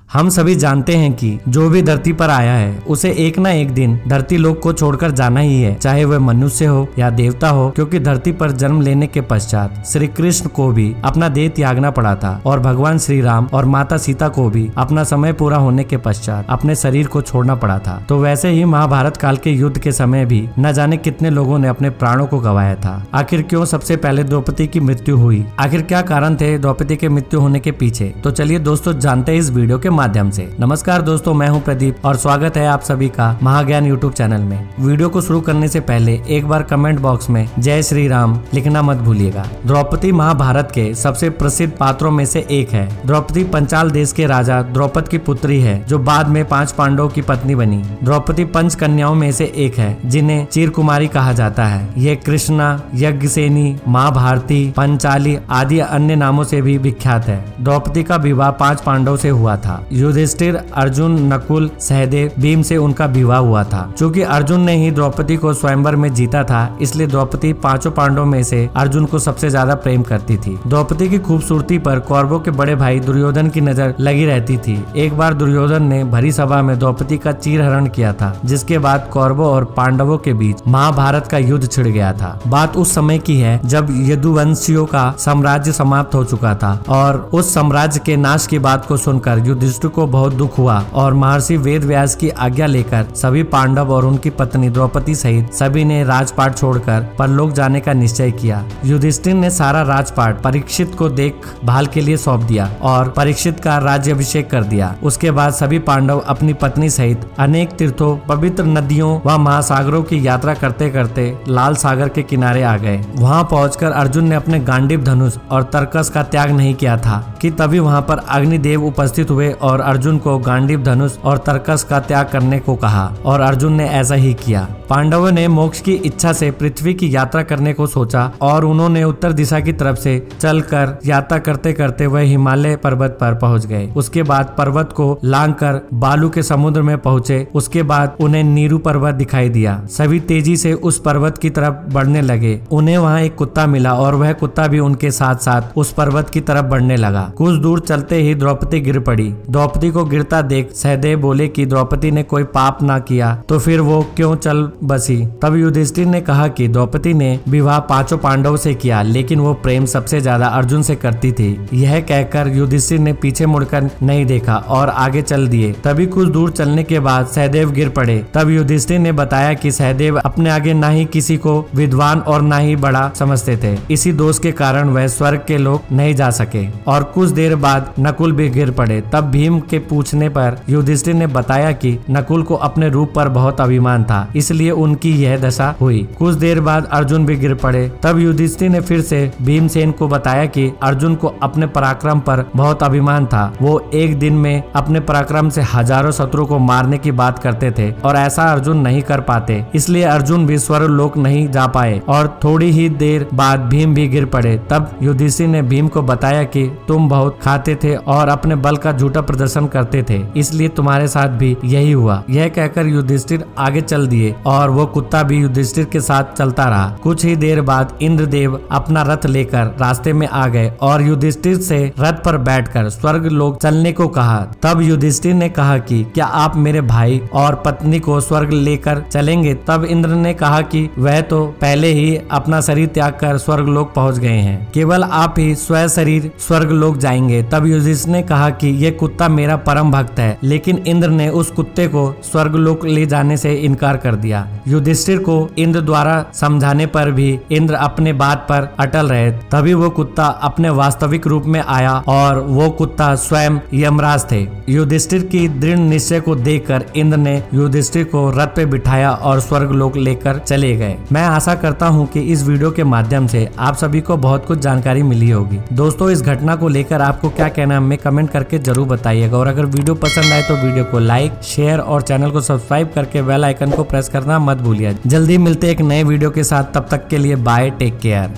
हम सभी जानते हैं कि जो भी धरती पर आया है उसे एक ना एक दिन धरती लोक को छोड़कर जाना ही है, चाहे वह मनुष्य हो या देवता हो, क्योंकि धरती पर जन्म लेने के पश्चात श्री कृष्ण को भी अपना देह त्यागना पड़ा था और भगवान श्री राम और माता सीता को भी अपना समय पूरा होने के पश्चात अपने शरीर को छोड़ना पड़ा था। तो वैसे ही महाभारत काल के युद्ध के समय भी न जाने कितने लोगों ने अपने प्राणों को गंवाया था। आखिर क्यों सबसे पहले द्रौपदी की मृत्यु हुई, आखिर क्या कारण थे द्रौपदी के मृत्यु होने के पीछे, तो चलिए दोस्तों जानते हैं इस वीडियो के माध्यम से। नमस्कार दोस्तों, मैं हूं प्रदीप और स्वागत है आप सभी का महाज्ञान यूट्यूब चैनल में। वीडियो को शुरू करने से पहले एक बार कमेंट बॉक्स में जय श्री राम लिखना मत भूलिएगा। द्रौपदी महाभारत के सबसे प्रसिद्ध पात्रों में से एक है। द्रौपदी पंचाल देश के राजा द्रौपद की पुत्री है, जो बाद में 5 पांडवों की पत्नी बनी। द्रौपदी 5 कन्याओं में से एक है जिन्हें चिरकुमारी कहा जाता है। ये कृष्णा, यज्ञसेनी, माँ भारती, पंचाली आदि अन्य नामों से भी विख्यात है। द्रौपदी का विवाह 5 पांडव से हुआ था। युधिष्ठिर, अर्जुन, नकुल, सहदेव, भीम से उनका विवाह हुआ था। चूंकि अर्जुन ने ही द्रौपदी को स्वयंवर में जीता था, इसलिए द्रौपदी 5 पांडवों में से अर्जुन को सबसे ज्यादा प्रेम करती थी। द्रौपदी की खूबसूरती पर कौरवों के बड़े भाई दुर्योधन की नजर लगी रहती थी। एक बार दुर्योधन ने भरी सभा में द्रौपदी का चीरहरण किया था, जिसके बाद कौरवों और पांडवों के बीच महाभारत का युद्ध छिड़ गया था। बात उस समय की है जब यदुवंशियों का साम्राज्य समाप्त हो चुका था और उस साम्राज्य के नाश की बात को सुनकर युधिष्ठिर को बहुत दुख हुआ और महर्षि वेद व्यास की आज्ञा लेकर सभी पांडव और उनकी पत्नी द्रौपदी सहित सभी ने राजपाट छोड़कर परलोक जाने का निश्चय किया। युधिष्ठिर ने सारा राजपाट परीक्षित को देखभाल के लिए सौंप दिया और परीक्षित का राज्याभिषेक कर दिया। उसके बाद सभी पांडव अपनी पत्नी सहित अनेक तीर्थों, पवित्र नदियों व महासागरों की यात्रा करते करते लाल सागर के किनारे आ गए। वहां पहुंचकर अर्जुन ने अपने गांडीव धनुष और तरकस का त्याग नहीं किया था कि तभी वहां पर अग्निदेव उपस्थित हुए और अर्जुन को गांडीव धनुष और तरकस का त्याग करने को कहा और अर्जुन ने ऐसा ही किया। पांडवों ने मोक्ष की इच्छा से पृथ्वी की यात्रा करने को सोचा और उन्होंने उत्तर दिशा की तरफ से चलकर यात्रा करते करते वह हिमालय पर्वत पर पहुंच गए। उसके बाद पर्वत को लांघकर बालू के समुद्र में पहुंचे। उसके बाद उन्हें नीरू पर्वत दिखाई दिया। सभी तेजी से उस पर्वत की तरफ बढ़ने लगे। उन्हें वहां एक कुत्ता मिला और वह कुत्ता भी उनके साथ साथ उस पर्वत की तरफ बढ़ने लगा। कुछ दूर चलते ही द्रौपदी गिर पड़ी। द्रौपदी को गिरता देख सहदेव बोले कि द्रौपदी ने कोई पाप ना किया तो फिर वो क्यों चल बसी। तब युधिष्ठिर ने कहा कि द्रौपदी ने विवाह 5 पांडवों से किया, लेकिन वो प्रेम सबसे ज्यादा अर्जुन से करती थी। यह कहकर युधिष्ठिर ने पीछे मुड़कर नहीं देखा और आगे चल दिए। तभी कुछ दूर चलने के बाद सहदेव गिर पड़े। तब युधिष्ठिर ने बताया कि सहदेव अपने आगे ना ही किसी को विद्वान और ना ही बड़ा समझते थे। इसी दोष के कारण वह स्वर्ग के लोक नहीं जा सके। और कुछ देर बाद नकुल भी गिर पड़े। तब भीम के पूछने पर युधिष्ठिर ने बताया कि नकुल को अपने रूप पर बहुत अभिमान था, इसलिए उनकी यह दशा हुई। कुछ देर बाद अर्जुन भी गिर पड़े। तब युधिष्ठिर ने फिर से भीमसेन को बताया कि अर्जुन को अपने पराक्रम पर बहुत अभिमान था। वो एक दिन में अपने पराक्रम से हजारों शत्रु को मारने की बात करते थे और ऐसा अर्जुन नहीं कर पाते, इसलिए अर्जुन भी स्वर्ग लोक नहीं जा पाए। और थोड़ी ही देर बाद भीम भी गिर पड़े। तब युधिष्ठिर ने भीम को बताया कि तुम बहुत खाते थे और अपने बल का झूठा प्रदर्शन करते थे, इसलिए तुम्हारे साथ भी यही हुआ। यह कहकर युधिष्ठिर आगे चल दिए और वो कुत्ता भी युधिष्ठिर के साथ चलता रहा। कुछ ही देर बाद इंद्रदेव अपना रथ लेकर रास्ते में आ गए और युधिष्ठिर से रथ पर बैठकर स्वर्ग लोक चलने को कहा। तब युधिष्ठिर ने कहा कि क्या आप मेरे भाई और पत्नी को स्वर्ग लेकर चलेंगे। तब इंद्र ने कहा कि वह तो पहले ही अपना शरीर त्याग कर स्वर्ग लोक पहुँच गए हैं, केवल आप ही स्वयं शरीर स्वर्ग लोक जाएंगे। तब युधिष्ठिर ने कहा कि यह कुत्ता मेरा परम भक्त है, लेकिन इंद्र ने उस कुत्ते को स्वर्गलोक ले जाने से इनकार कर दिया। युधिष्ठिर को इंद्र द्वारा समझाने पर भी इंद्र अपने बात पर अटल रहे। तभी वो कुत्ता अपने वास्तविक रूप में आया और वो कुत्ता स्वयं यमराज थे। युधिष्ठिर की दृढ़ निश्चय को देखकर इंद्र ने युधिष्ठिर को रथ पे बिठाया और स्वर्गलोक लेकर चले गए। मैं आशा करता हूँ कि इस वीडियो के माध्यम से आप सभी को बहुत कुछ जानकारी मिली होगी। दोस्तों, इस घटना को लेकर आपको क्या कहना है हमें कमेंट करके जरूर बताइएगा और अगर वीडियो पसंद आए तो वीडियो को लाइक, शेयर और चैनल को सब्सक्राइब करके बेल आइकन को प्रेस करना मत भूलिए। जल्दी मिलते एक नए वीडियो के साथ, तब तक के लिए बाय, टेक केयर।